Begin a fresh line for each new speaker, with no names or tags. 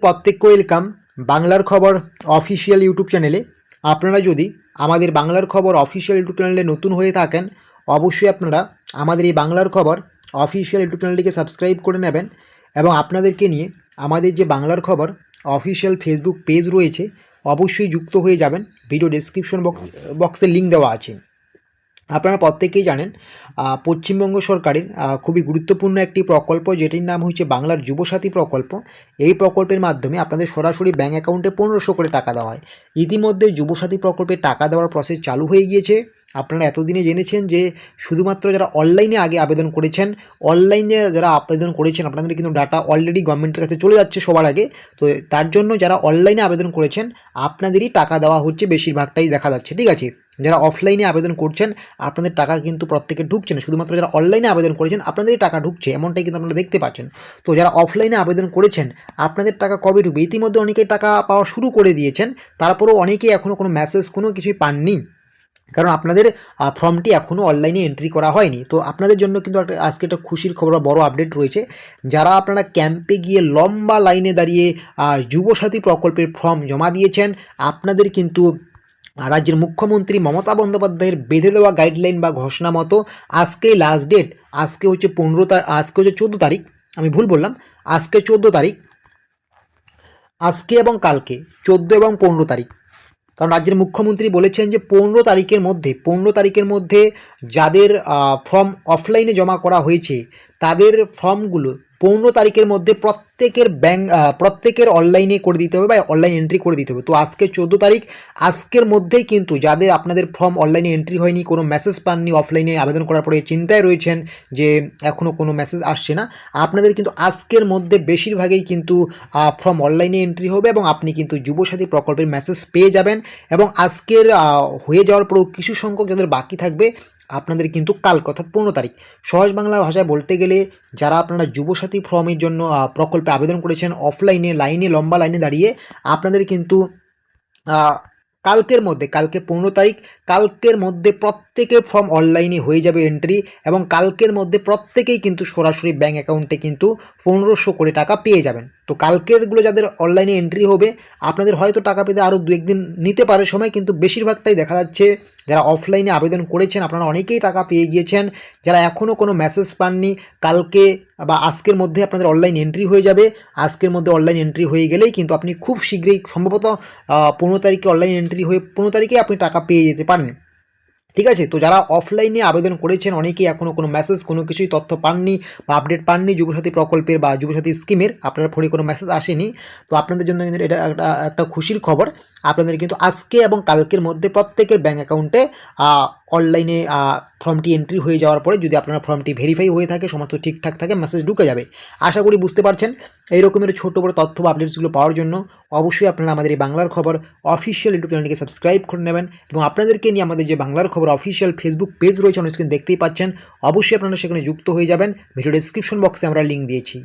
প্রত্যেককে ওয়েলকাম বাংলার খবর অফিসিয়াল ইউটিউব চ্যানেলে। আপনারা যদি আমাদের বাংলার খবর অফিসিয়াল ইউটিউব চ্যানেলে নতুন হয়ে থাকেন, অবশ্যই আপনারা আমাদের এই বাংলার খবর অফিসিয়াল ইউটিউব চ্যানেলটিকে সাবস্ক্রাইব করে নেবেন এবং আপনাদেরকে নিয়ে আমাদের যে বাংলার খবর অফিসিয়াল ফেসবুক পেজ রয়েছে অবশ্যই যুক্ত হয়ে যাবেন। ভিডিও ডেসক্রিপশন বক্সে লিঙ্ক দেওয়া আছে। আপনারা প্রত্যেকেই জানেন পশ্চিমবঙ্গ সরকারের খুবই গুরুত্বপূর্ণ একটি প্রকল্প, যেটির নাম হচ্ছে বাংলার যুবসাথী প্রকল্প। এই প্রকল্পের মাধ্যমে আপনাদের সরাসরি ব্যাঙ্ক অ্যাকাউন্টে 1500 করে টাকা দেওয়া হয়। ইতিমধ্যে যুবসাথী প্রকল্পে টাকা দেওয়ার প্রসেস চালু হয়ে গিয়েছে। আপনারা এতদিনে জেনেছেন যে শুধুমাত্র যারা অনলাইনে আগে আবেদন করেছেন, অনলাইনে যারা আবেদন করেছেন আপনাদের কিন্তু ডাটা অলরেডি গভর্নমেন্টের কাছে চলে যাচ্ছে সবার আগে। তো তার জন্য যারা অনলাইনে আবেদন করেছেন আপনাদেরই টাকা দেওয়া হচ্ছে, বেশিরভাগটাই দেখা যাচ্ছে। ঠিক আছে, যারা অফলাইনে আবেদন করছেন আপনাদের টাকা কিন্তু প্রত্যেকে ঢুকছে না, শুধুমাত্র যারা অনলাইনে আবেদন করেছেন আপনাদেরই টাকা ঢুকছে, এমনটাই কিন্তু আপনারা দেখতে পাচ্ছেন। তো যারা অফলাইনে আবেদন করেছেন আপনাদের টাকা কবে ঢুকবে? ইতিমধ্যে অনেকেই টাকা পাওয়া শুরু করে দিয়েছেন, তারপরেও অনেকেই এখনও কোনো মেসেজ কোনো কিছুই পাননি, কারণ আপনাদের ফর্মটি এখনও অনলাইনে এন্ট্রি করা হয়নি। তো আপনাদের জন্য কিন্তু আজকে একটা খুশির খবর বা বড় আপডেট রয়েছে। যারা আপনারা ক্যাম্পে গিয়ে লম্বা লাইনে দাঁড়িয়ে যুবসাথী প্রকল্পের ফর্ম জমা দিয়েছেন, আপনাদের কিন্তু রাজ্যের মুখ্যমন্ত্রী মমতা বন্দ্যোপাধ্যায়ের বেঁধে দেওয়া গাইডলাইন বা ঘোষণা মতো আজকেই লাস্ট ডেট। আজকে হচ্ছে 15 তারিখ, আজকে হচ্ছে 14 তারিখ, আমি ভুল বললাম, আজকে 14 তারিখ, আজকে এবং কালকে 14 এবং 15 তারিখ। কারণ রাজ্যের মুখ্যমন্ত্রী বলেছেন যে 15 তারিখের মধ্যে যাদের ফর্ম অফলাইনে জমা করা হয়েছে তাদের ফর্মগুলো 15 তারিখের মধ্যে প্রত্যেকের অনলাইনে করে দিতে হবে বা অনলাইন এন্ট্রি করে দিতে হবে। তো আজকে 14 তারিখ, আজকের মধ্যেই কিন্তু যাদের আপনাদের ফর্ম অনলাইনে এন্ট্রি হয়নি, কোনো মেসেজ পাননি, অফলাইনে আবেদন করার পরে চিন্তায় রয়েছেন যে এখনও কোনো মেসেজ আসছে না, আপনাদের কিন্তু আজকের মধ্যে বেশিরভাগই কিন্তু ফর্ম অনলাইনে এন্ট্রি হবে এবং আপনি কিন্তু যুবসাথী প্রকল্পের মেসেজ পেয়ে যাবেন। এবং আজকের হয়ে যাওয়ার পরেও কিছু সংখ্যক যাদের বাকি থাকবে আপনাদের কিন্তু কালকে অর্থাৎ 15 তারিখ, সহজ বাংলা ভাষায় বলতে গেলে যারা আপনারা যুবসাথী ফর্মের জন্য প্রকল্পে আবেদন করেছেন অফলাইনে লম্বা লাইনে দাঁড়িয়ে, আপনাদের কিন্তু কালকের মধ্যে, কালকে 15 তারিখ, কালকের মধ্যে প্রত্যেকের ফর্ম অনলাইনে হয়ে যাবে এন্ট্রি এবং কালকের মধ্যে প্রত্যেকেই কিন্তু সরাসরি ব্যাঙ্ক অ্যাকাউন্টে কিন্তু 1500 করে টাকা পেয়ে যাবেন। তো কালকেরগুলো যাদের অনলাইনে এন্ট্রি হবে আপনাদের হয়তো টাকা পেতে আরও 2-1 দিন নিতে পারে সময়, কিন্তু বেশিরভাগটাই দেখা যাচ্ছে যারা অফলাইনে আবেদন করেছেন আপনারা অনেকেই টাকা পেয়ে গিয়েছেন। যারা এখনও কোনো মেসেজ পাননি, কালকে বা আজকের মধ্যে আপনাদের অনলাইন এন্ট্রি হয়ে যাবে। আজকের মধ্যে অনলাইন এন্ট্রি হয়ে গেলেই কিন্তু আপনি খুব শীঘ্রই, সম্ভবত 15 তারিখে অনলাইন এন্ট্রি হয়ে 15 তারিখে আপনি টাকা পেয়ে যেতে পারেন। ঠিক আছে, তো যারা অফলাইনে আবেদন করেছেন অনেকেই এখনও কোনো মেসেজ, কোনো কিছুই তথ্য পাননি বা আপডেট পাননি যুবসাথী প্রকল্পের বা যুবসাথী স্কিমের, আপনার ফোনে কোনো মেসেজ আসেনি। তো আপনাদের জন্য কিন্তু এটা একটা খুশির খবর। আপনাদের কিন্তু আজকে এবং কালকের মধ্যে প্রত্যেকের ব্যাঙ্ক অ্যাকাউন্টে অনলাইনে ফর্মটি এন্ট্রি হয়ে যাওয়ার পরে, যদি আপনার ফর্মটি ভেরিফাই হয়ে থাকে, সমস্ত ঠিকঠাক থাকে, মেসেজ ঢুকে যাবে। আশা করি বুঝতে পারছেন। এই রকমের ছোটো বড়ো তথ্য বা আপডেটসগুলো পাওয়ার জন্য অবশ্যই আপনারা আমাদের এই বাংলার খবর অফিসিয়াল ইউটিউব চ্যানেলটিকে সাবস্ক্রাইব করে নেবেন এবং আপনাদেরকে নিয়ে আমাদের যে বাংলার খবর অফিসিয়াল ফেসবুক পেজ রয়েছে অন স্ক্রিন দেখতেই পাচ্ছেন, অবশ্যই আপনারা সেখানে যুক্ত হয়ে যাবেন। ভিডিও ডেসক্রিপশন বক্সে আমরা লিঙ্ক দিয়েছি।